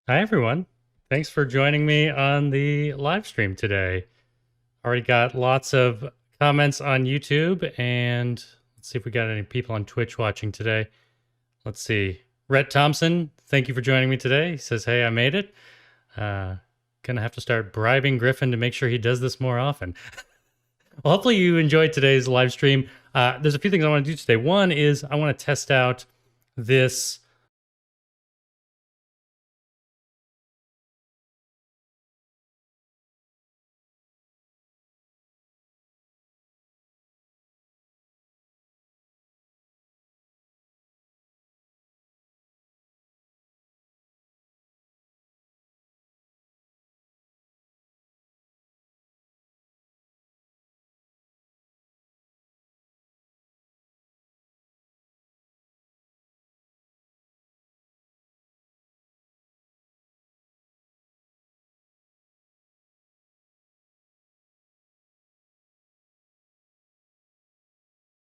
Hi, everyone. Thanks for joining me on the live stream today. Already got lots of comments on YouTube, and let's see if we got any people on Twitch watching today. Let's see. Rhett Thompson, thank you for joining me today. He says, hey, I made it. Gonna have to start bribing Griffin to make sure he does this more often. Well, hopefully you enjoyed today's live stream. There's a few things I want to do today. One is I want to test out this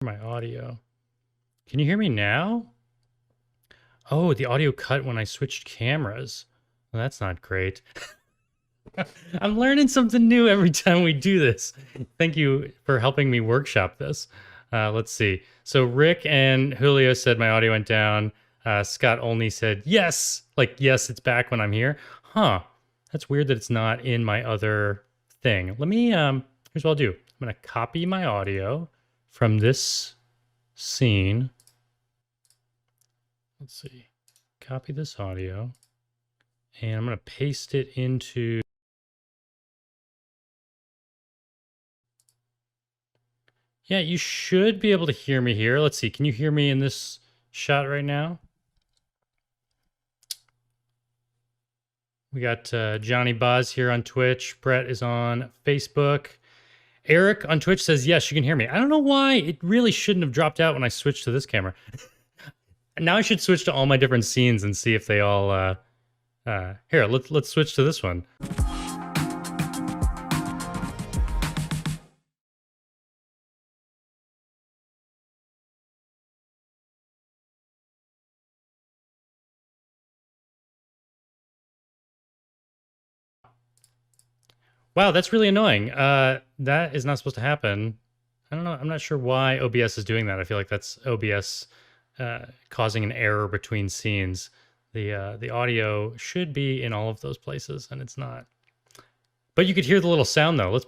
my audio. Can you hear me now? Oh, the audio cut when I switched cameras. Well, that's not great. I'm learning something new every time we do this. Thank you for helping me workshop this. Let's see. So Rick and Julio said my audio went down. Scott only said yes. Like, yes, it's back when I'm here. Huh. That's weird that it's not in my other thing. Let me, here's what I'll do. I'm going to copy my audio from this scene. Let's see. Copy this audio. And I'm going to paste it into... Yeah, you should be able to hear me here. Let's see. Can you hear me in this shot right now? We got Johnny Boz here on Twitch. Brett is on Facebook. Eric on Twitch says, yes, you can hear me. I don't know why. It really shouldn't have dropped out when I switched to this camera. Now I should switch to all my different scenes and see if they all... here, let's switch to this one. Wow, that's really annoying. That is not supposed to happen. I don't know. I'm not sure why OBS is doing that. I feel like that's OBS causing an error between scenes. The audio should be in all of those places, and it's not. But you could hear the little sound though. Let's.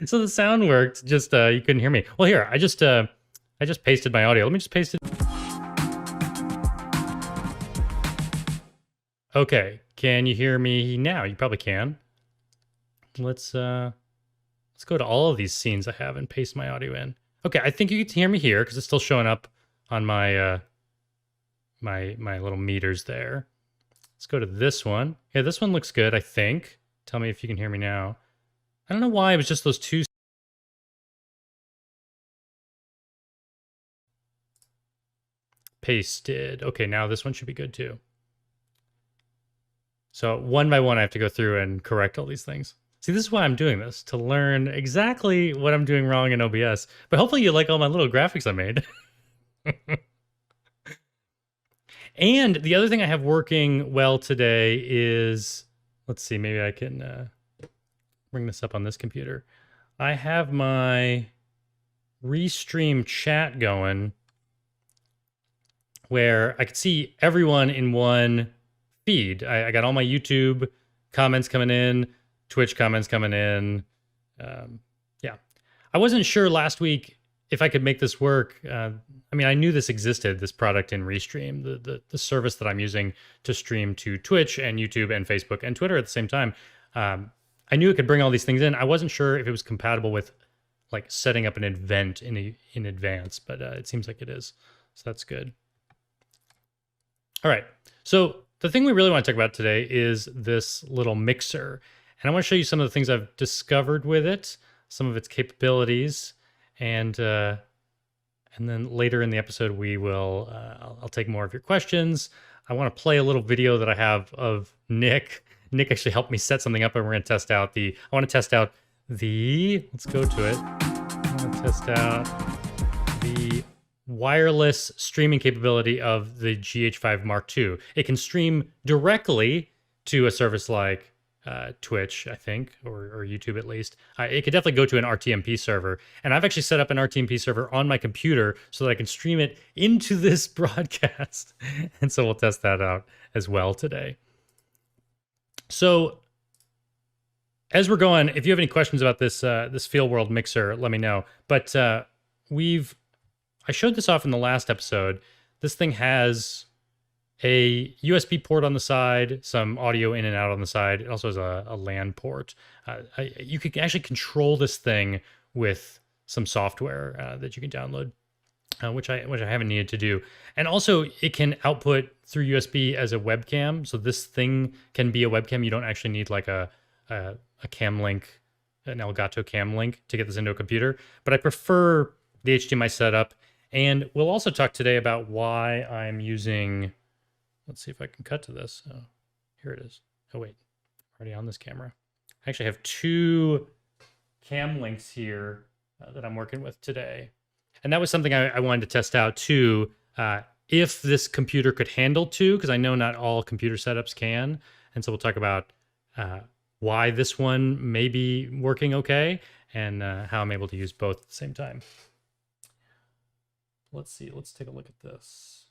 So the sound worked. Just you couldn't hear me. Well, here I just pasted my audio. Let me just paste it. Okay, can you hear me now? You probably can. Let's go to all of these scenes I have and paste my audio in. Okay, I think you can hear me here because it's still showing up on my my little meters there. Let's go to this one. Yeah, this one looks good, I think. Tell me if you can hear me now. I don't know why it was just those two. Pasted. Okay, now this one should be good too. So one by one, I have to go through and correct all these things. See, this is why I'm doing this, to learn exactly what I'm doing wrong in OBS. But hopefully you like all my little graphics I made. And the other thing I have working well today is, let's see, maybe I can bring this up on this computer. I have my Restream chat going where I could see everyone in one feed. I got all my YouTube comments coming in, Twitch comments coming in. Yeah. I wasn't sure last week if I could make this work. I mean, I knew this existed, this product in Restream, the service that I'm using to stream to Twitch and YouTube and Facebook and Twitter at the same time. I knew it could bring all these things in. I wasn't sure if it was compatible with like setting up an event in advance, but it seems like it is. So that's good. All right. So the thing we really want to talk about today is this little mixer. And I want to show you some of the things I've discovered with it, some of its capabilities, and then later in the episode, we will, I'll take more of your questions. I want to play a little video that I have of Nick. Nick actually helped me set something up, and we're going to test out I want to test out let's go to it. I want to test out the wireless streaming capability of the GH5 Mark II. It can stream directly to a service like Twitch, I think, or YouTube at least. It could definitely go to an RTMP server. And I've actually set up an RTMP server on my computer so that I can stream it into this broadcast. And so we'll test that out as well today. So as we're going, if you have any questions about this this FEELWORLD mixer, let me know. But I showed this off in the last episode. This thing has a USB port on the side, some audio in and out on the side. It also has a LAN port. You can actually control this thing with some software that you can download, which I haven't needed to do. And also, it can output through USB as a webcam. So this thing can be a webcam. You don't actually need like a cam link, an Elgato cam link to get this into a computer. But I prefer the HDMI setup. And we'll also talk today about why I'm using, let's see if I can cut to this. Oh, here it is. Oh, wait, already on this camera. I actually have two cam links here that I'm working with today. And that was something I wanted to test out too, if this computer could handle two, because I know not all computer setups can. And so we'll talk about why this one may be working okay and how I'm able to use both at the same time. Let's see, let's take a look at this.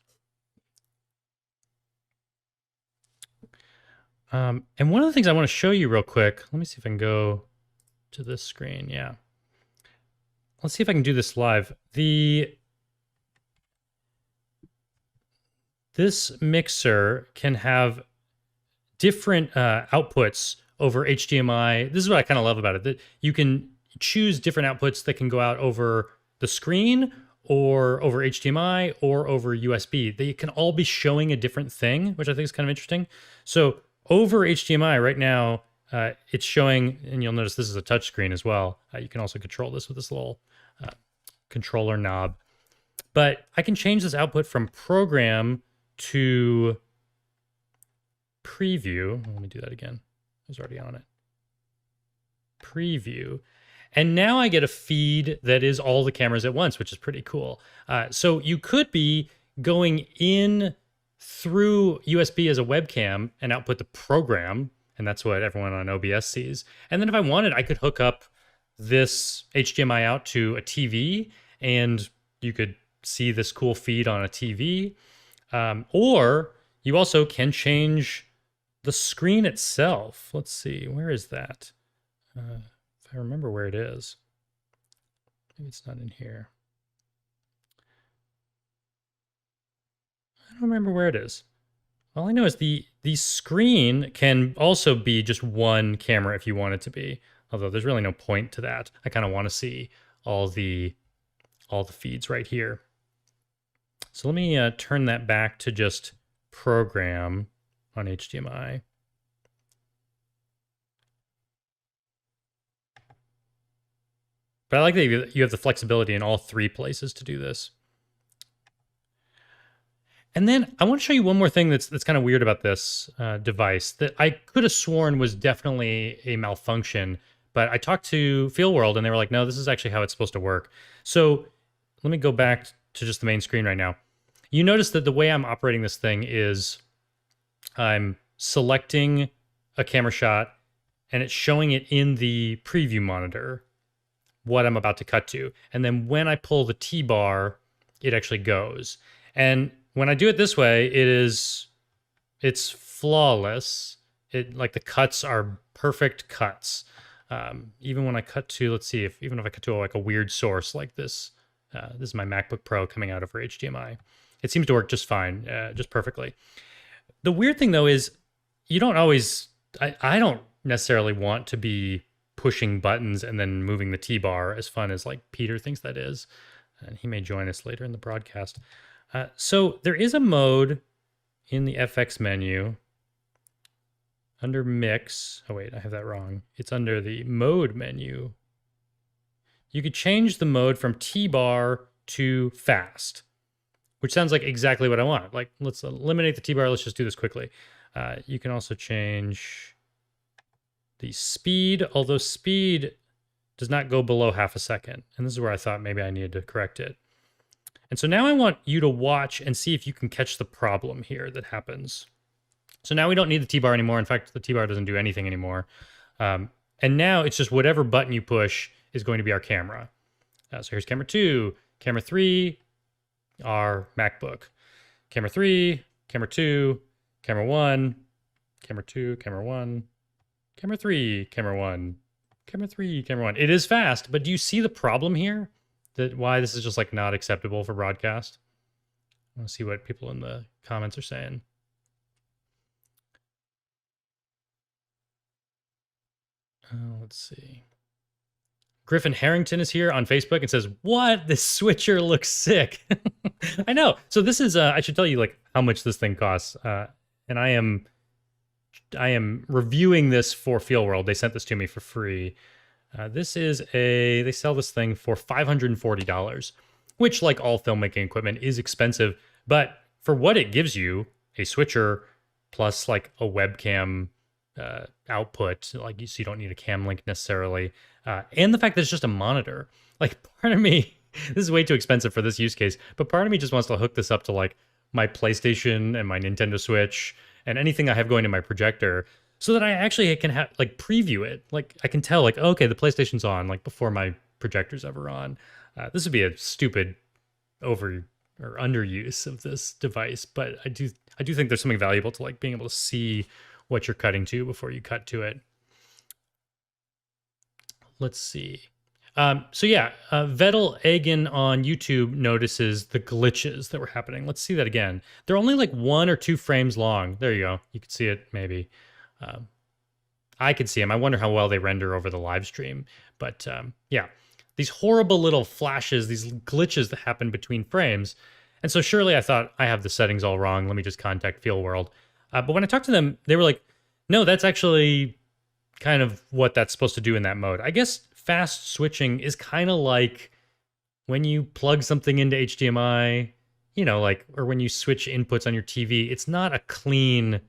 And one of the things I want to show you real quick, let me see if I can go to this screen. Yeah. Let's see if I can do this live. This mixer can have different outputs over HDMI. This is what I kind of love about it, that you can choose different outputs that can go out over the screen or over HDMI or over USB. They can all be showing a different thing, which I think is kind of interesting. So over HDMI right now, it's showing, and you'll notice this is a touch screen as well. You can also control this with this little controller knob. But I can change this output from program to preview. Let me do that again. I was already on it. Preview. And now I get a feed that is all the cameras at once, which is pretty cool. So you could be going in through USB as a webcam and output the program, and that's what everyone on OBS sees. And then if I wanted, I could hook up this HDMI out to a TV, and you could see this cool feed on a TV. Or you also can change the screen itself. Let's see, where is that? If I remember where it is. Maybe it's not in here. I don't remember where it is. All I know is the screen can also be just one camera if you want it to be. Although there's really no point to that. I kind of want to see all the feeds right here. So let me turn that back to just program on HDMI. But I like that you have the flexibility in all three places to do this. And then I want to show you one more thing that's kind of weird about this device that I could have sworn was definitely a malfunction. But I talked to FEELWORLD and they were like, no, this is actually how it's supposed to work. So let me go back to just the main screen right now. You notice that the way I'm operating this thing is I'm selecting a camera shot and it's showing it in the preview monitor what I'm about to cut to. And then when I pull the T-bar, it actually goes. And when I do it this way, it's flawless. Like the cuts are perfect cuts. Even when I cut to, let's see, even if I cut to like a weird source like this, this is my MacBook Pro coming out over HDMI. It seems to work just fine, just perfectly. The weird thing though is you don't always, I don't necessarily want to be pushing buttons and then moving the T-bar as fun as like Peter thinks that is. And he may join us later in the broadcast. So there is a mode in the FX menu under mix. Oh wait, I have that wrong. It's under the mode menu. You could change the mode from T-bar to fast, which sounds like exactly what I want. Like, let's eliminate the T-bar. Let's just do this quickly. You can also change the speed, although speed does not go below half a second. And this is where I thought maybe I needed to correct it. And so now I want you to watch and see if you can catch the problem here that happens. So now we don't need the T-bar anymore. In fact, the T-bar doesn't do anything anymore. And now it's just whatever button you push is going to be our camera. So here's camera 2, camera 3, our MacBook. Camera 3, camera 2, camera 1, camera 2, camera 1, camera 3, camera 1, camera 3, camera 1. It is fast, but do you see the problem here? That why this is just like not acceptable for broadcast? I want to see what people in the comments are saying. Let's see. Griffin Harrington is here on Facebook and says, "What? This switcher looks sick." I know. So this is I should tell you like how much this thing costs. And I am reviewing this for FeelWorld. They sent this to me for free. This is they sell this thing for $540, which like all filmmaking equipment is expensive, but for what it gives you, a switcher plus like a webcam output, like so you don't need a cam link necessarily, and the fact that it's just a monitor. Like part of me, this is way too expensive for this use case, but part of me just wants to hook this up to like my PlayStation and my Nintendo Switch and anything I have going in my projector, so that I actually can have like preview it. Like I can tell like, okay, the PlayStation's on like before my projector's ever on. This would be a stupid over or underuse of this device, but I do think there's something valuable to like being able to see what you're cutting to before you cut to it. Let's see. So yeah, Vettel Egan on YouTube notices the glitches that were happening. Let's see that again. They're only like 1 or 2 frames long. There you go. You can see it maybe. I could see them. I wonder how well they render over the live stream. But yeah, these horrible little flashes, these glitches that happen between frames. And so surely I thought I have the settings all wrong. Let me just contact FeelWorld. But when I talked to them, they were like, no, that's actually kind of what that's supposed to do in that mode. I guess fast switching is kind of like when you plug something into HDMI, you know, like, or when you switch inputs on your TV, it's not a clean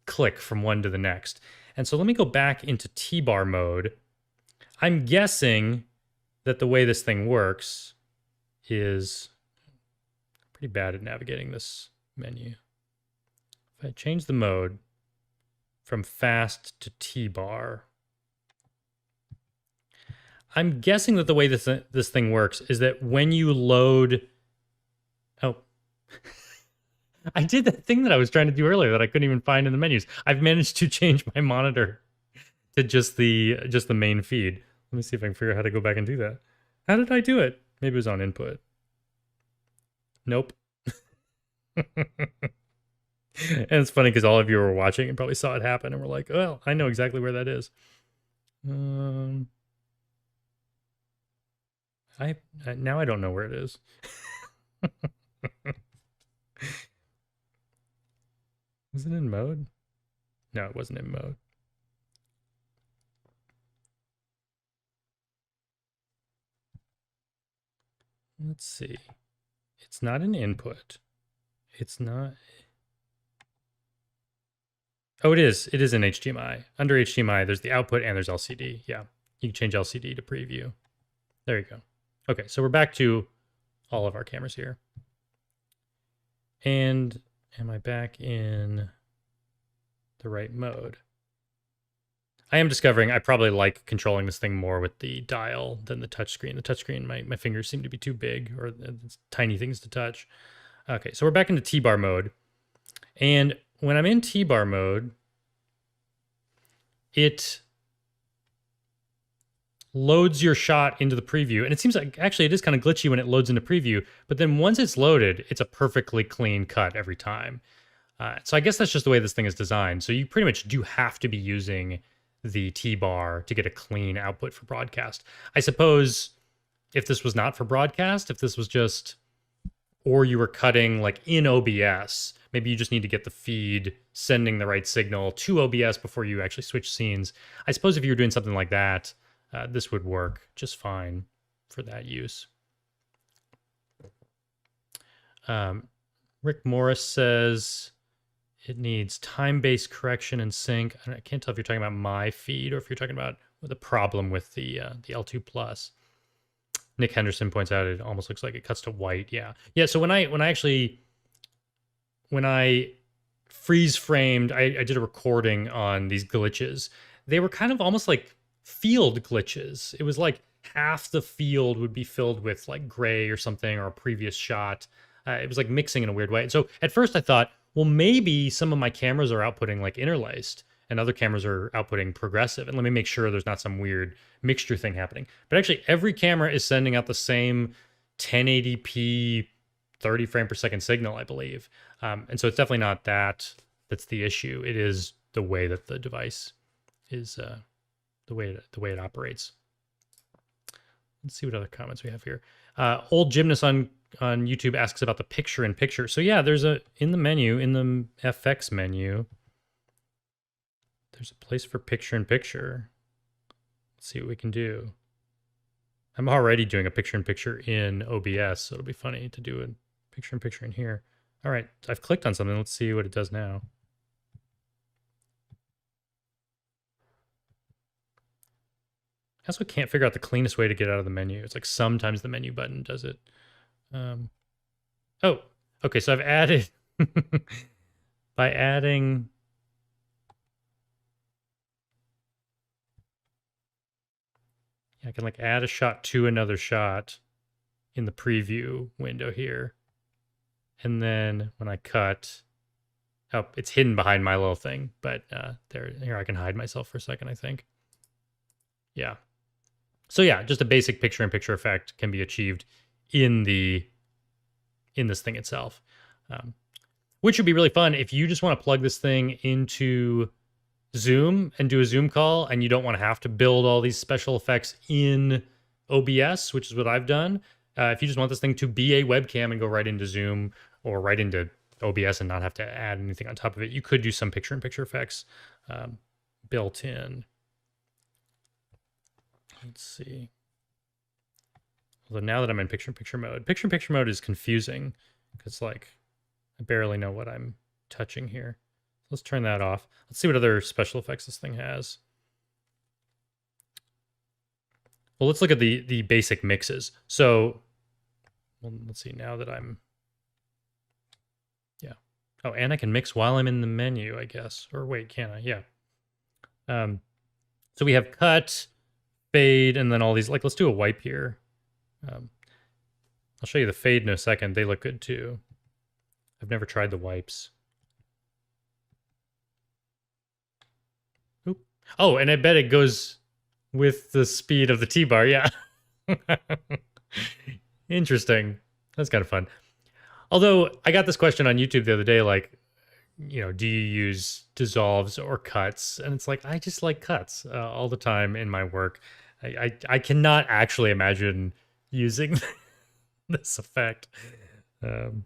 click from one to the next. And so let me go back into T-bar mode. I'm guessing that the way this thing works is pretty bad at navigating this menu. If I change the mode from fast to T-bar, I'm guessing that the way this thing works is that when you load... Oh. I did that thing that I was trying to do earlier that I couldn't even find in the menus. I've managed to change my monitor to just the main feed. Let me see if I can figure out how to go back and do that. How did I do it? Maybe it was on input. Nope. And it's funny because all of you were watching and probably saw it happen and were like, well, I know exactly where that is. Now I don't know where it is. Was it in mode? No, it wasn't in mode. Let's see. It's not an input. It's not... Oh, it is. It is in HDMI. Under HDMI, there's the output and there's LCD. Yeah, you can change LCD to preview. There you go. Okay, so we're back to all of our cameras here. And am I back in the right mode? I am discovering I probably like controlling this thing more with the dial than the touchscreen. The touchscreen, my fingers seem to be too big, or it's tiny things to touch. Okay, so we're back into T-bar mode. And when I'm in T-bar mode, it loads your shot into the preview. And it seems like, actually, it is kind of glitchy when it loads into preview. But then once it's loaded, it's a perfectly clean cut every time. So I guess that's just the way this thing is designed. So you pretty much do have to be using the T-bar to get a clean output for broadcast. I suppose if this was not for broadcast, if this was just, or you were cutting like in OBS, maybe you just need to get the feed sending the right signal to OBS before you actually switch scenes. I suppose if you were doing something like that, this would work just fine for that use. Rick Morris says it needs time-based correction and sync. I can't tell if you're talking about my feed or if you're talking about the problem with the L2 Plus. Nick Henderson points out it almost looks like it cuts to white. Yeah. Yeah. So when I freeze framed, I did a recording on these glitches. They were kind of almost like field glitches. It was like half the field would be filled with like gray or something or a previous shot. It was like mixing in a weird way. And so at first I thought, well, maybe some of my cameras are outputting like interlaced and other cameras are outputting progressive. And let me make sure there's not some weird mixture thing happening. But actually, every camera is sending out the same 1080p 30 frame per second signal, I believe. And so it's definitely not that's the issue. It is the way that the device is, the way it operates. Let's see what other comments we have here. Old Gymnast on YouTube asks about the picture-in-picture. So yeah, there's in the menu, in the FX menu, there's a place for picture-in-picture. Let's see what we can do. I'm already doing a picture-in-picture in OBS, so it'll be funny to do a picture-in-picture in here. All right, I've clicked on something. Let's see what it does now. I also can't figure out the cleanest way to get out of the menu. It's like sometimes the menu button does it. Oh, okay, so I've added, by adding, I can like add a shot to another shot in the preview window here. And then when I cut, oh, it's hidden behind my little thing, but here I can hide myself for a second, I think. Yeah. So yeah, just a basic picture-in-picture effect can be achieved in this thing itself, which would be really fun if you just want to plug this thing into Zoom and do a Zoom call, and you don't want to have to build all these special effects in OBS, which is what I've done. If you just want this thing to be a webcam and go right into Zoom or right into OBS and not have to add anything on top of it, you could do some picture-in-picture effects built in. Let's see. Although now that I'm in picture-in-picture mode is confusing because like I barely know what I'm touching here. Let's turn that off. Let's see what other special effects this thing has. Well, let's look at the basic mixes. So, well, let's see now that I'm, yeah. Oh, and I can mix while I'm in the menu, I guess. Or wait, can I? Yeah. So we have cut, fade, and then all these, like, let's do a wipe here. I'll show you the fade in a second. They look good too. I've never tried the wipes. Oop. Oh, and I bet it goes with the speed of the T-bar. Yeah. Interesting. That's kind of fun. Although I got this question on YouTube the other day, like, you know, do you use dissolves or cuts? And it's like, I just like cuts all the time in my work. I cannot actually imagine using this effect. I'm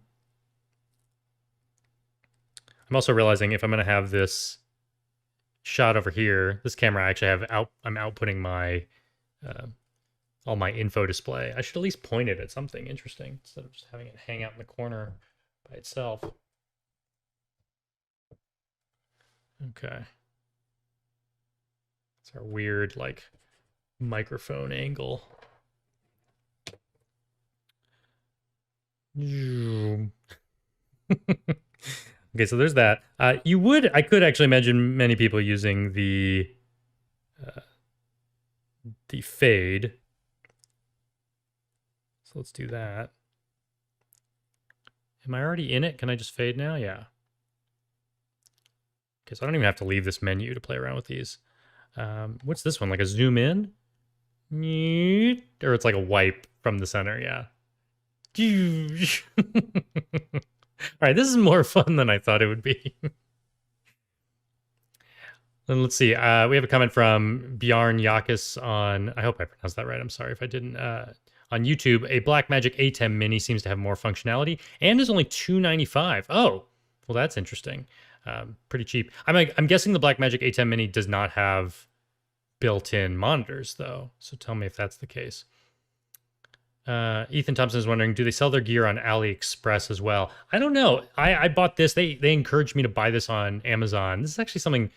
also realizing if I'm going to have this shot over here, this camera I actually have I'm outputting my all my info display. I should at least point it at something interesting instead of just having it hang out in the corner by itself. Okay. It's our weird like microphone angle. Okay, so there's that. I could actually imagine many people using the fade. So let's do that. Am I already in it? Can I just fade now? Yeah. Okay, so I don't even have to leave this menu to play around with these. What's this one? Like a zoom in? Or it's like a wipe from the center, yeah. All right, this is more fun than I thought it would be. And let's see. We have a comment from Bjarn Yakis on, I hope I pronounced that right. I'm sorry if I didn't. On YouTube, a Blackmagic A10 Mini seems to have more functionality and is only $295. Oh, well, that's interesting. Pretty cheap. I'm guessing the Blackmagic A10 Mini does not have built-in monitors, though. So tell me if that's the case. Ethan Thompson is wondering, do they sell their gear on AliExpress as well? I don't know. I bought this. They encouraged me to buy this on Amazon. This is actually something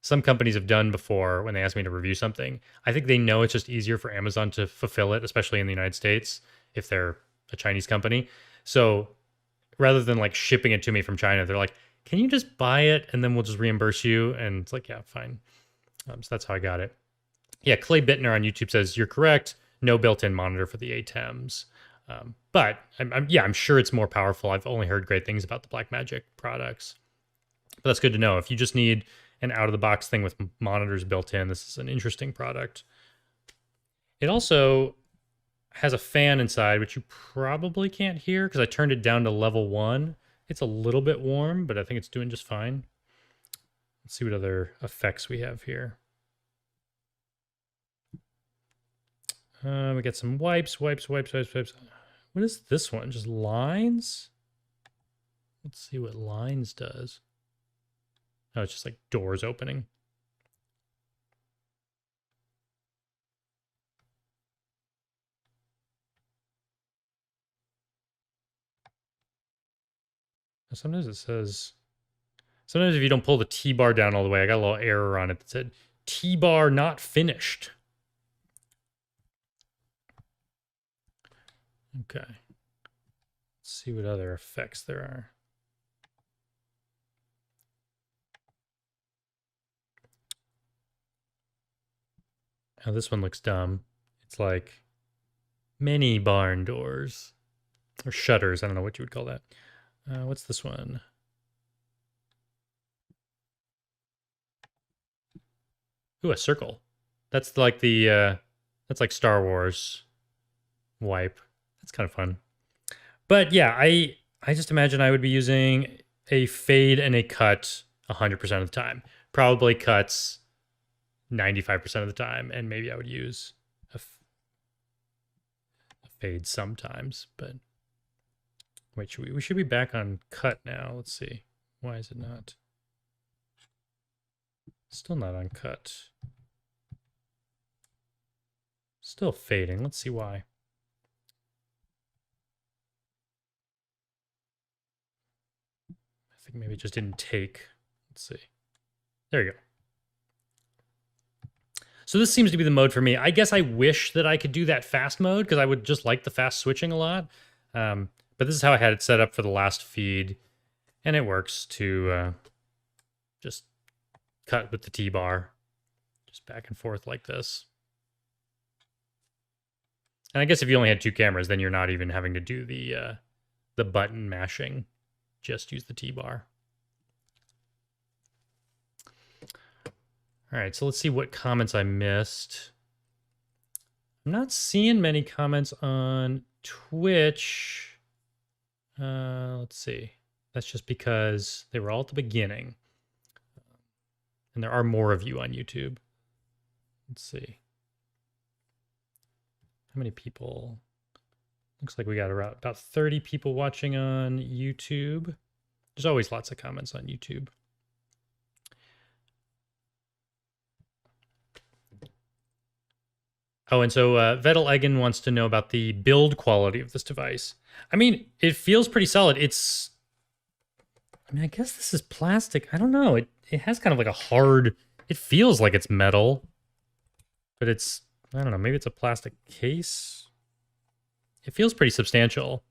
some companies have done before when they ask me to review something. I think they know it's just easier for Amazon to fulfill it, especially in the United States if they're a Chinese company. So rather than like shipping it to me from China, they're like, can you just buy it and then we'll just reimburse you? And it's like, yeah, fine. So that's how I got it. Yeah, Clay Bittner on YouTube says, you're correct. No built-in monitor for the ATEMs. But I'm sure it's more powerful. I've only heard great things about the Blackmagic products. But that's good to know. If you just need an out-of-the-box thing with monitors built in, this is an interesting product. It also has a fan inside, which you probably can't hear because I turned it down to level 1. It's a little bit warm, but I think it's doing just fine. Let's see what other effects we have here. We got some wipes. What is this one? Just lines? Let's see what lines does. Oh, it's just like doors opening. Sometimes it says, sometimes if you don't pull the T-bar down all the way, I got a little error on it that said T-bar not finished. Okay. Let's see what other effects there are. Oh, this one looks dumb. It's like mini barn doors or shutters. I don't know what you would call that. What's this one? Ooh, a circle. That's like the that's like Star Wars wipe. That's kind of fun. But yeah, I just imagine I would be using a fade and a cut 100% of the time. Probably cuts 95% of the time, and maybe I would use a fade sometimes. But wait, we should be back on cut now. Let's see. Why is it not? Still not on cut. Still fading. Let's see why. I think maybe it just didn't take. Let's see. There you go. So this seems to be the mode for me. I guess I wish that I could do that fast mode because I would just like the fast switching a lot. But this is how I had it set up for the last feed. And it works to just cut with the T-bar. Just back and forth like this. And I guess if you only had 2 cameras, then you're not even having to do the button mashing. Just use the T-bar. All right, so let's see what comments I missed. I'm not seeing many comments on Twitch. Let's see. That's just because they were all at the beginning. And there are more of you on YouTube. Let's see. How many people? Looks like we got around about 30 people watching on YouTube. There's always lots of comments on YouTube. Oh, and so Vettel Egan wants to know about the build quality of this device. I mean, it feels pretty solid. I mean, I guess this is plastic. I don't know. It has kind of like a hard, it feels like it's metal, but it's, I don't know, maybe it's a plastic case. It feels pretty substantial.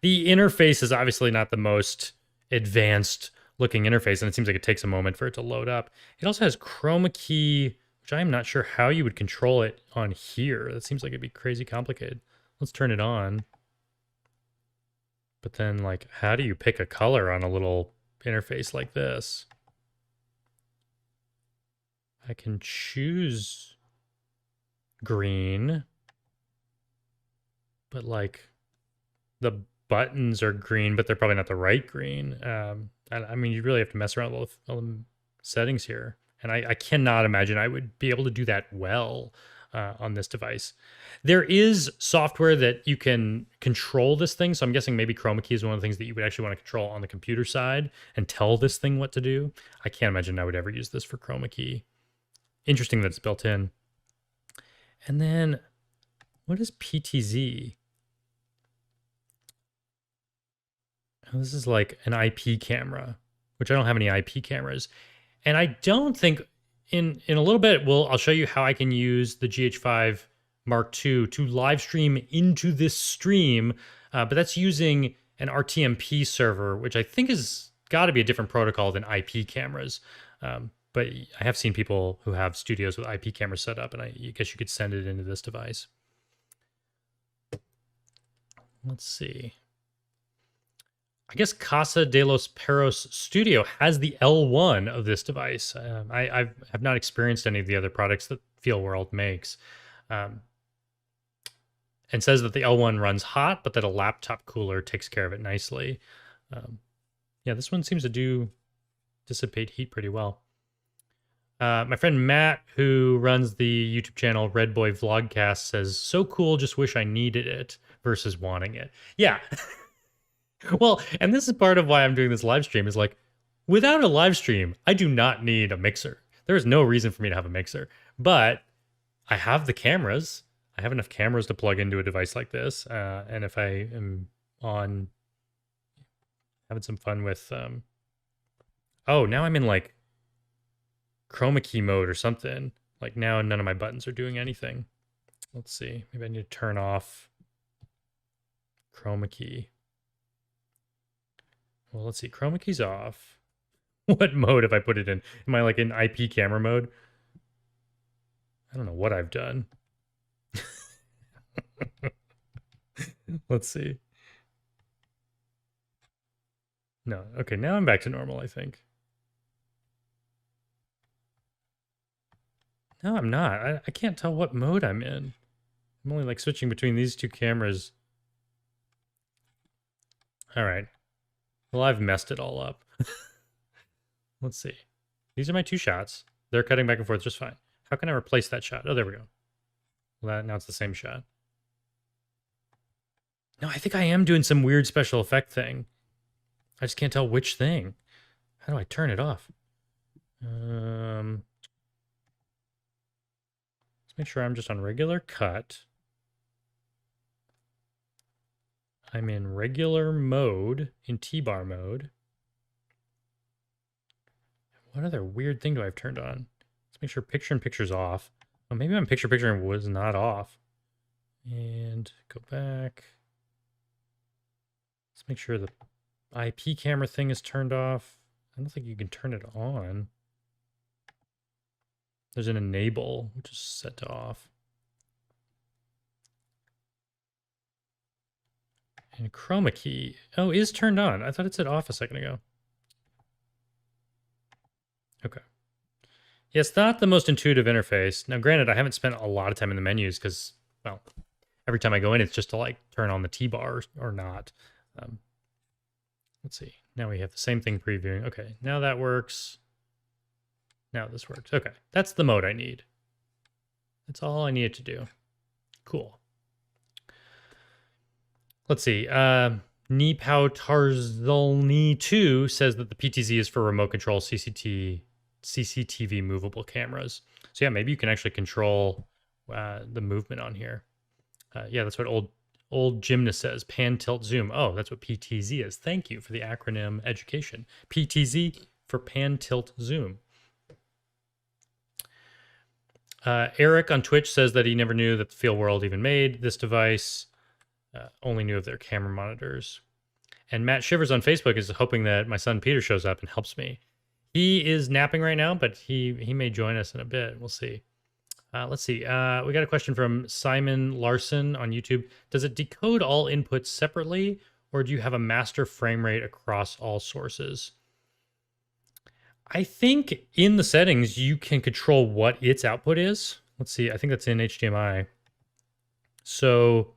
The interface is obviously not the most advanced looking interface, and it seems like it takes a moment for it to load up. It also has chroma key, which I'm not sure how you would control it on here. That seems like it'd be crazy complicated. Let's turn it on. But then, like, how do you pick a color on a little interface like this? I can choose green, but like the buttons are green, but they're probably not the right green. I mean, you really have to mess around with all the settings here. And I cannot imagine I would be able to do that well on this device. There is software that you can control this thing. So I'm guessing maybe chroma key is one of the things that you would actually want to control on the computer side and tell this thing what to do. I can't imagine I would ever use this for chroma key. Interesting that it's built in. And then what is PTZ? Oh, this is like an IP camera, which I don't have any IP cameras. And I don't think in a little bit I'll show you how I can use the GH5 Mark II to live stream into this stream, but that's using an RTMP server, which I think is got to be a different protocol than IP cameras. But I have seen people who have studios with IP cameras set up, and I guess you could send it into this device. Let's see. I guess Casa de los Perros Studio has the L1 of this device. I have not experienced any of the other products that FeelWorld makes. And says that the L1 runs hot, but that a laptop cooler takes care of it nicely. Yeah, this one seems to dissipate heat pretty well. My friend Matt, who runs the YouTube channel Red Boy Vlogcast, says, so cool, just wish I needed it versus wanting it. Yeah. Well, and this is part of why I'm doing this live stream is like, without a live stream, I do not need a mixer. There is no reason for me to have a mixer, but I have the cameras. I have enough cameras to plug into a device like this. And if I am on having some fun with, oh, now I'm in like chroma key mode or something. Like now none of my buttons are doing anything. Let's see. Maybe I need to turn off chroma key. Well, let's see. Chroma key's off. What mode have I put it in? Am I like in IP camera mode? I don't know what I've done. Let's see. No. Okay, now I'm back to normal, I think. No, I'm not. I can't tell what mode I'm in. I'm only like switching between these two cameras. All right. Well, I've messed it all up. Let's see. These are my two shots. They're cutting back and forth just fine. How can I replace that shot? Oh, there we go. Well, now it's the same shot. No, I think I am doing some weird special effect thing. I just can't tell which thing. How do I turn it off? Let's make sure I'm just on regular cut. I'm in regular mode, in T-bar mode. What other weird thing do I have turned on? Let's make sure picture-in-picture's off. Oh, maybe my picture-in-picture was not off. And go back. Let's make sure the IP camera thing is turned off. I don't think you can turn it on. There's an enable, which is set to off. And chroma key, oh, is turned on. I thought it said off a second ago. Okay. Yeah, it's not the most intuitive interface. Now, granted, I haven't spent a lot of time in the menus because, well, every time I go in, it's just to like turn on the T-bar or not. Let's see. Now we have the same thing previewing. Okay, now that works. Now this works. Okay, that's the mode I need. That's all I needed to do. Cool. Let's see. Nipau Tarzolny 2 says that the PTZ is for remote control CCTV movable cameras. So yeah, maybe you can actually control the movement on here. Yeah, that's what old gymnast says. Pan, tilt, zoom. Oh, that's what PTZ is. Thank you for the acronym education. PTZ for pan, tilt, zoom. Eric on Twitch says that he never knew that the FeelWorld even made this device. Only knew of their camera monitors. And Matt Shivers on Facebook is hoping that my son Peter shows up and helps me. He is napping right now, but he may join us in a bit. We'll see. Let's see. We got a question from Simon Larson on YouTube. Does it decode all inputs separately, or do you have a master frame rate across all sources? I think in the settings, you can control what its output is. Let's see. I think that's in HDMI. So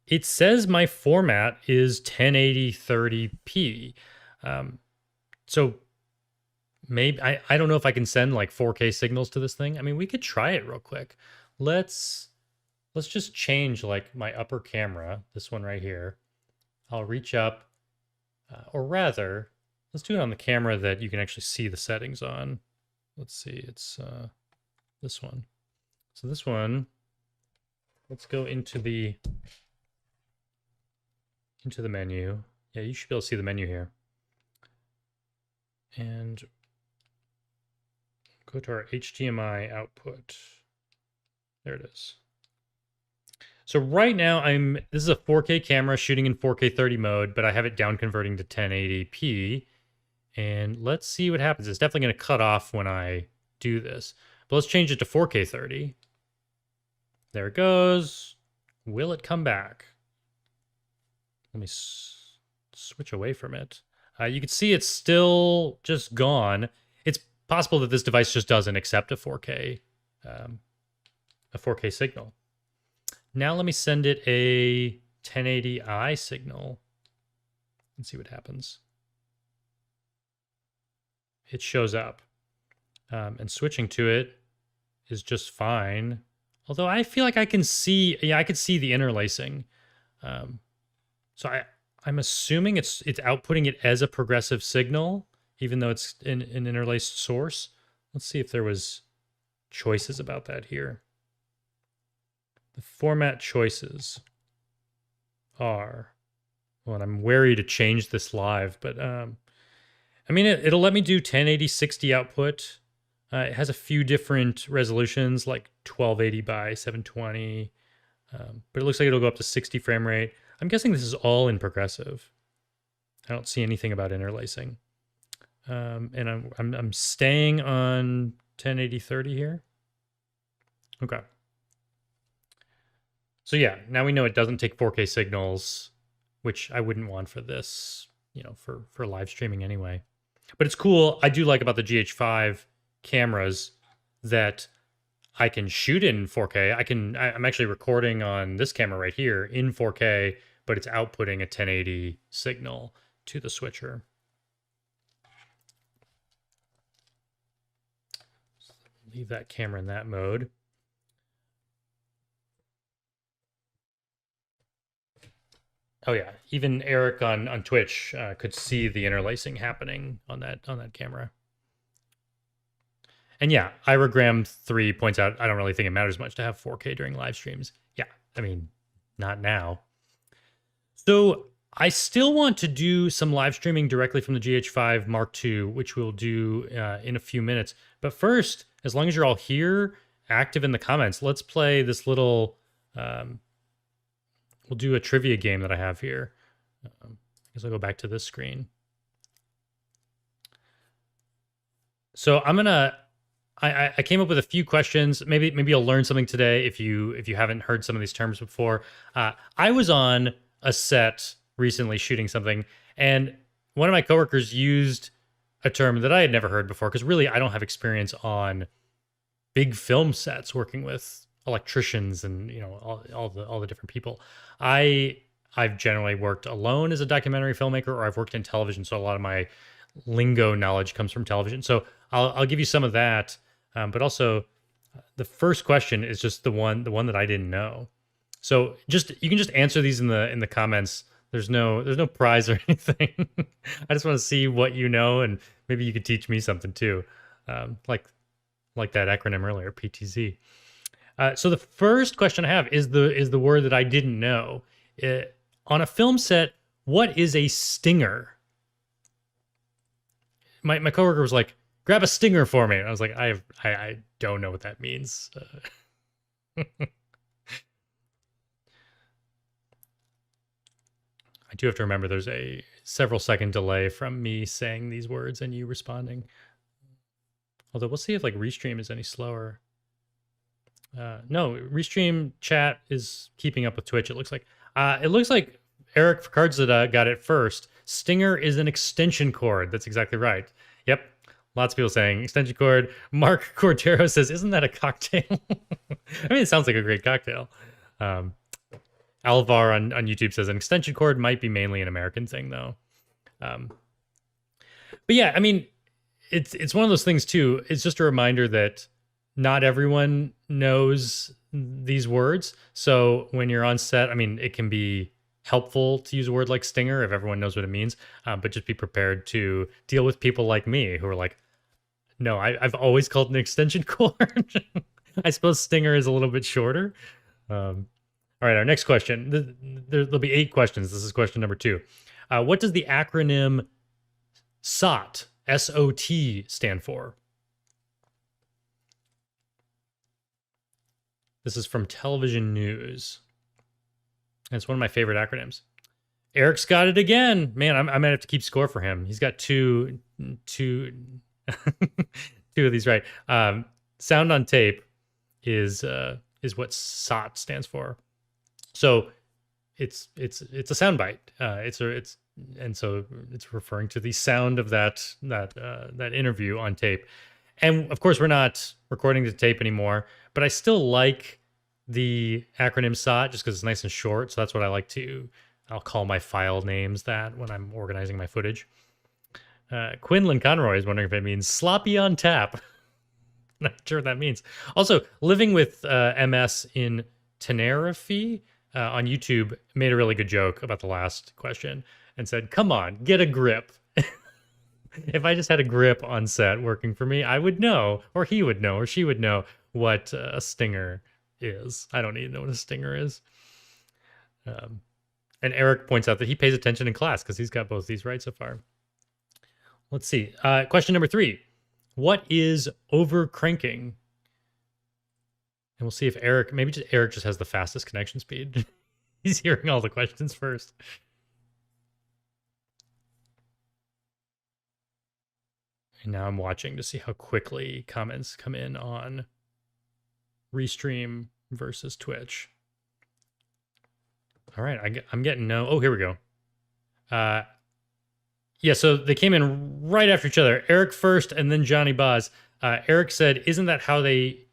it says my format is 1080 30p. So maybe I don't know if I can send like 4K signals to this thing. I mean, we could try it real quick. Let's just change like my upper camera, this one right here. I'll reach up, or rather, let's do it on the camera that you can actually see the settings on. Let's see, it's this one. So this one, let's go into the menu. Yeah, you should be able to see the menu here. And Go to our HDMI output. There it is. So right now this is a 4K camera shooting in 4K 30 mode, but I have it down converting to 1080p. And let's see what happens. It's definitely going to cut off when I do this. But let's change it to 4K 30. There it goes. Will it come back? Let me switch away from it. You can see it's still just gone. It's possible that this device just doesn't accept a 4K signal. Now let me send it a 1080i signal and see what happens. It shows up. And switching to it is just fine. Although I feel like I can see, I could see the interlacing. So I'm assuming it's outputting it as a progressive signal, even though it's an interlaced source. Let's see if there was choices about that here. The format choices are, well, and I'm wary to change this live, but I mean, it'll let me do 1080 60 output. It has a few different resolutions, like 1280 by 720, but it looks like it'll go up to 60 frame rate. I'm guessing this is all in progressive. I don't see anything about interlacing, and I'm staying on 1080/30 here. Okay. So yeah, now we know it doesn't take 4K signals, which I wouldn't want for this, you know, for live streaming anyway. But it's cool. I do like about the GH5 cameras that I can shoot in 4K. I'm actually recording on this camera right here in 4K, but it's outputting a 1080 signal to the switcher. So leave that camera in that mode. Oh yeah, even Eric on Twitch could see the interlacing happening on that camera. And yeah, Iragram 3 points out, I don't really think it matters much to have 4K during live streams. Yeah, I mean, not now. So I still want to do some live streaming directly from the GH5 Mark II, which we'll do in a few minutes. But first, as long as you're all here, active in the comments, let's play this little... we'll do a trivia game that I have here. I guess I'll go back to this screen. So I came up with a few questions. Maybe you'll learn something today if you haven't heard some of these terms before. I was on a set recently shooting something, and one of my coworkers used a term that I had never heard before, because really I don't have experience on big film sets working with electricians and, you know, all the different people. I've generally worked alone as a documentary filmmaker, or I've worked in television, so a lot of my lingo knowledge comes from television. So I'll give you some of that, but also the first question is just the one that I didn't know. So you can just answer these in the comments. There's no prize or anything. I just want to see what you know, and maybe you could teach me something too, like that acronym earlier, PTZ. So the first question I have is the word that I didn't know. On a film set, what is a stinger? My coworker was like, "Grab a stinger for me." And I was like, I don't know what that means. I do have to remember there's a several second delay from me saying these words and you responding. Although we'll see if like Restream is any slower. No, Restream chat is keeping up with Twitch. It looks like Eric Cardzada got it first. Stinger is an extension cord. That's exactly right. Yep. Lots of people saying extension cord. Mark Cordero says, "Isn't that a cocktail?" I mean, it sounds like a great cocktail. Alvar on YouTube says an extension cord might be mainly an American thing, though. But yeah, I mean, it's one of those things too. It's just a reminder that not everyone knows these words. So when you're on set, I mean, it can be helpful to use a word like stinger if everyone knows what it means. But just be prepared to deal with people like me who are like, no, I've always called it an extension cord. I suppose stinger is a little bit shorter. All right, our next question. There'll be 8 questions. This is question number 2. What does the acronym SOT, S-O-T, stand for? This is from Television News. And it's one of my favorite acronyms. Eric's got it again. Man, I might have to keep score for him. He's got two two of these right. Sound on tape is what SOT stands for. So it's a soundbite. And so it's referring to the sound of that interview on tape. And of course, we're not recording the tape anymore, but I still like the acronym SOT just because it's nice and short. So that's what I like to. I'll call my file names that when I'm organizing my footage. Quinlan Conroy is wondering if it means sloppy on tap. Not sure what that means. Also, living with MS in Tenerife on YouTube made a really good joke about the last question and said, "Come on, get a grip." If I just had a grip on set working for me, I would know, or he would know, or she would know what a stinger is. I don't need to know what a stinger is. And Eric points out that he pays attention in class because he's got both these right so far. Let's see. Question number 3. What is overcranking? And we'll see if Eric just has the fastest connection speed. He's hearing all the questions first. And now I'm watching to see how quickly comments come in on Restream versus Twitch. All right, I'm getting no. Oh, here we go. Yeah, so they came in right after each other. Eric first, and then Johnny Boz. Eric said, "Isn't that how they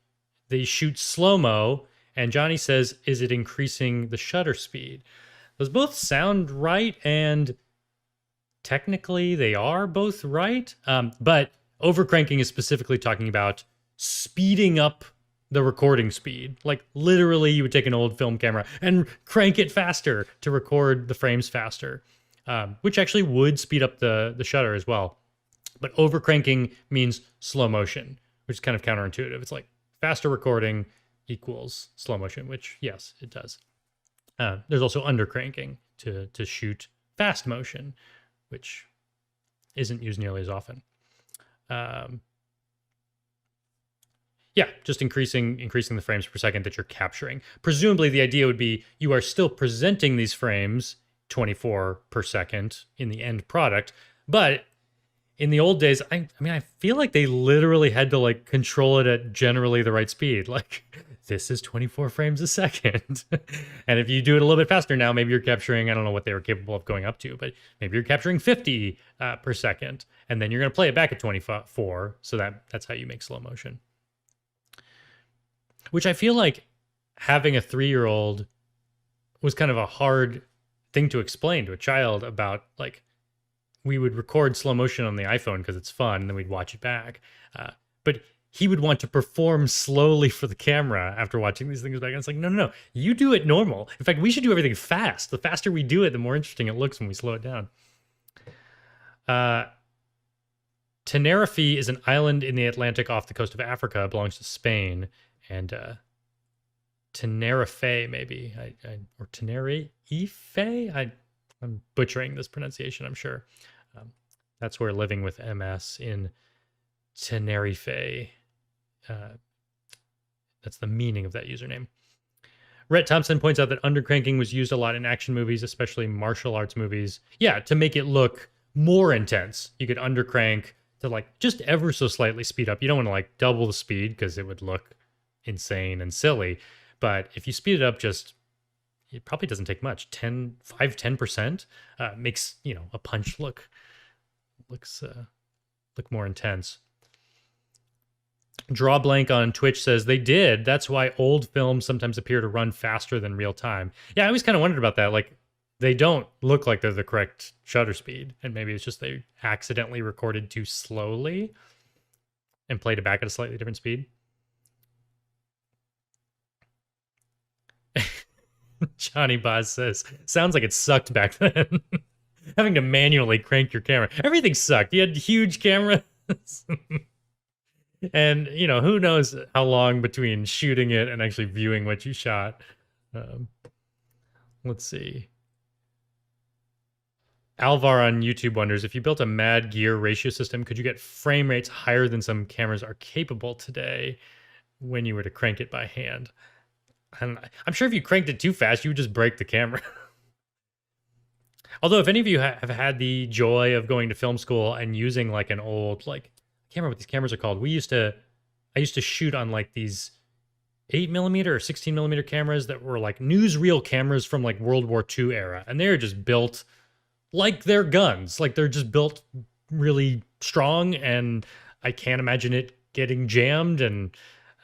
shoot slow-mo?" And Johnny says, "Is it increasing the shutter speed?" Those both sound right, and technically they are both right. But overcranking is specifically talking about speeding up the recording speed. Like literally you would take an old film camera and crank it faster to record the frames faster, which actually would speed up the shutter as well. But overcranking means slow motion, which is kind of counterintuitive. It's like faster recording equals slow motion, which yes, it does. There's also undercranking to shoot fast motion, which isn't used nearly as often. Yeah, just increasing the frames per second that you're capturing. Presumably the idea would be you are still presenting these frames 24 per second in the end product, but in the old days, I mean, I feel like they literally had to like control it at generally the right speed. Like this is 24 frames a second. And if you do it a little bit faster now, maybe you're capturing, I don't know what they were capable of going up to, but maybe you're capturing 50 per second. And then you're going to play it back at 24. So that's how you make slow motion. Which I feel like having a 3-year-old was kind of a hard thing to explain to a child about, like, we would record slow motion on the iPhone because it's fun, and then we'd watch it back. But he would want to perform slowly for the camera after watching these things back. And it's like, no, you do it normal. In fact, we should do everything fast. The faster we do it, the more interesting it looks when we slow it down. Tenerife is an island in the Atlantic off the coast of Africa. It belongs to Spain. And Tenerife, maybe, or Tenerife. I'm butchering this pronunciation, I'm sure. That's where living with MS in Tenerife. That's the meaning of that username. Rhett Thompson points out that undercranking was used a lot in action movies, especially martial arts movies. Yeah, to make it look more intense. You could undercrank to like just ever so slightly speed up. You don't want to like double the speed because it would look insane and silly. But if you speed it up, it probably doesn't take much. 10% makes, a punch look more intense. Draw Blank on Twitch says they did. That's why old films sometimes appear to run faster than real time. Yeah, I always kind of wondered about that. Like, they don't look like they're the correct shutter speed, and maybe it's just they accidentally recorded too slowly and played it back at a slightly different speed. Johnny Boz says, sounds like it sucked back then. Having to manually crank your camera. Everything sucked. You had huge cameras. And, who knows how long between shooting it and actually viewing what you shot. Let's see. Alvar on YouTube wonders, if you built a mad gear ratio system, could you get frame rates higher than some cameras are capable today when you were to crank it by hand? I'm sure if you cranked it too fast, you would just break the camera. Although, if any of you have had the joy of going to film school and using like an old, like, I can't remember what these cameras are called. I used to shoot on like these 8mm or 16mm cameras that were like newsreel cameras from like World War II era. And they're just built like they're guns. Like they're just built really strong. And I can't imagine it getting jammed. And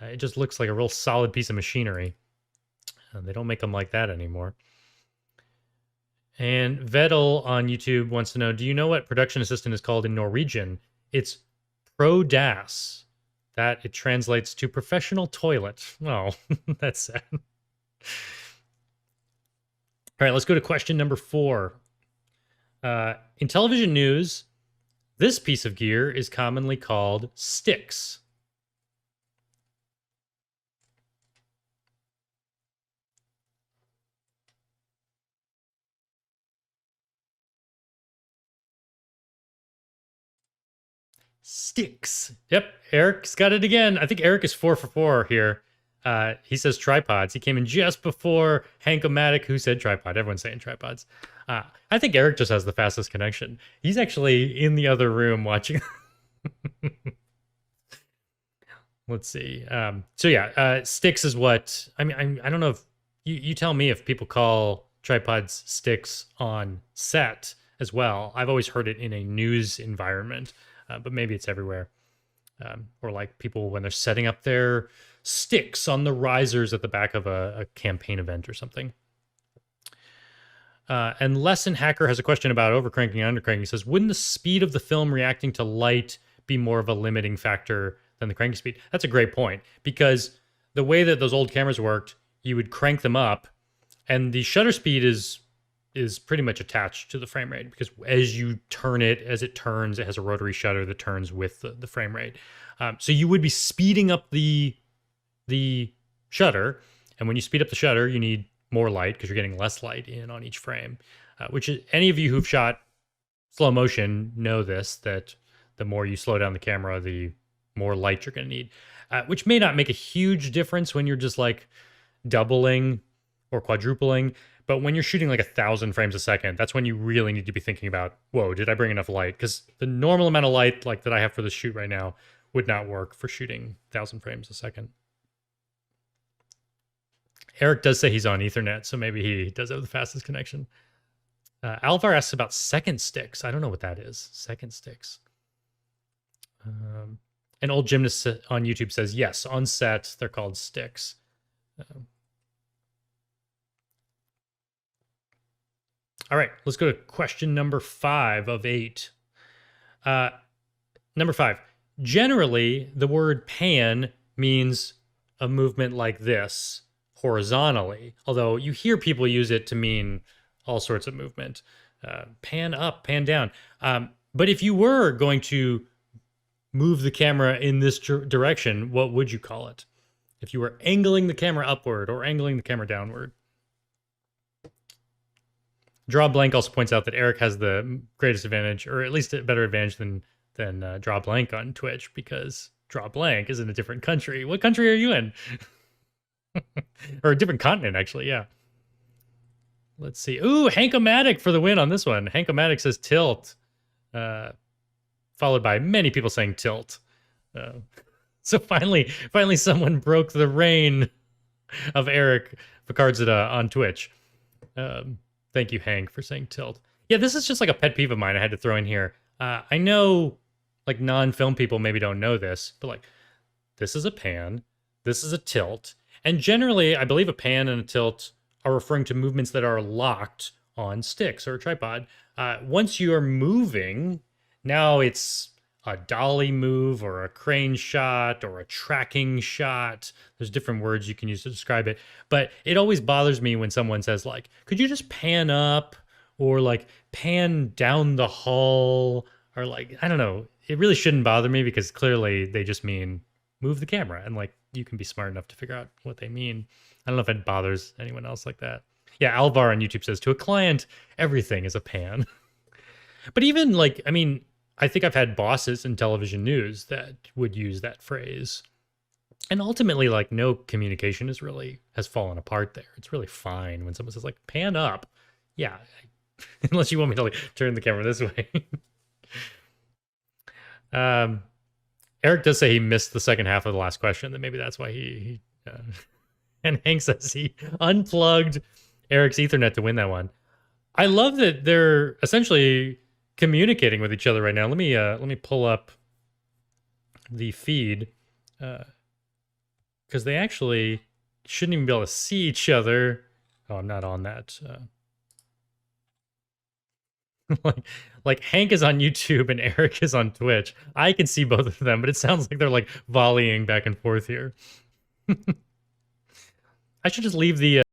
it just looks like a real solid piece of machinery. They don't make them like that anymore. And Vettel on YouTube wants to know, do you know what production assistant is called in Norwegian? It's prodas. That it translates to professional toilet. Oh, that's sad. All right, let's go to question number 4. In television news, this piece of gear is commonly called sticks. Sticks. Yep, Eric's got it again. I think Eric is 4 for 4 here. He says tripods. He came in just before Hank-O-Matic, who said tripod. Everyone's saying tripods. I think Eric just has the fastest connection. He's actually in the other room watching. Let's see. So yeah, sticks is what I mean. I don't know if you tell me if people call tripods sticks on set as well. I've always heard it in a news environment, but maybe it's everywhere. Or like people when they're setting up their sticks on the risers at the back of a campaign event or something. And Lesson Hacker has a question about overcranking and undercranking. He says, wouldn't the speed of the film reacting to light be more of a limiting factor than the cranking speed? That's a great point, because the way that those old cameras worked, you would crank them up and the shutter speed is pretty much attached to the frame rate, because as you turn it, as it turns, it has a rotary shutter that turns with the frame rate. So you would be speeding up the shutter, and when you speed up the shutter, you need more light because you're getting less light in on each frame. Which is, any of you who've shot slow motion know this, that the more you slow down the camera, the more light you're going to need. Which may not make a huge difference when you're just like doubling or quadrupling. But when you're shooting like 1,000 frames a second, that's when you really need to be thinking about, whoa, did I bring enough light? Because the normal amount of light like that I have for this shoot right now would not work for shooting 1,000 frames a second. Eric does say he's on Ethernet, so maybe he does have the fastest connection. Alvar asks about second sticks. I don't know what that is. Second sticks. An old gymnast on YouTube says, yes, on set, they're called sticks. All right, let's go to question number 5 of 8. Number 5. Generally, the word pan means a movement like this, horizontally, although you hear people use it to mean all sorts of movement. Pan up, pan down. But if you were going to move the camera in this direction, what would you call it? If you were angling the camera upward or angling the camera downward. Draw Blank also points out that Eric has the greatest advantage, or at least a better advantage than Draw Blank on Twitch, because Draw Blank is in a different country. What country are you in? Or a different continent, actually, yeah. Let's see. Ooh, Hank-O-Matic for the win on this one. Hank-O-Matic says tilt, followed by many people saying tilt. So finally someone broke the reign of Eric Picardzada on Twitch. Thank you, Hank, for saying tilt. Yeah, this is just like a pet peeve of mine I had to throw in here. I know like non-film people maybe don't know this, but like this is a pan, this is a tilt. And generally, I believe a pan and a tilt are referring to movements that are locked on sticks or a tripod. Once you are moving, now it's a dolly move or a crane shot or a tracking shot. There's different words you can use to describe it. But it always bothers me when someone says like, could you just pan up or like pan down the hall, or like, I don't know. It really shouldn't bother me, because clearly they just mean move the camera, and like you can be smart enough to figure out what they mean. I don't know if it bothers anyone else like that. Yeah, Alvar on YouTube says, to a client, everything is a pan. But even like, I mean, I think I've had bosses in television news that would use that phrase. And ultimately, like, no communication has fallen apart there. It's really fine when someone says like pan up. Yeah, unless you want me to like turn the camera this way. um, Eric does say he missed the second half of the last question. That maybe that's why he and Hank says he unplugged Eric's Ethernet to win that one. I love that they're essentially communicating with each other right now. Let me pull up the feed because they actually shouldn't even be able to see each other. Oh, I'm not on that. Like Hank is on YouTube and Eric is on Twitch. I can see both of them, but it sounds like they're like volleying back and forth here. I should just leave the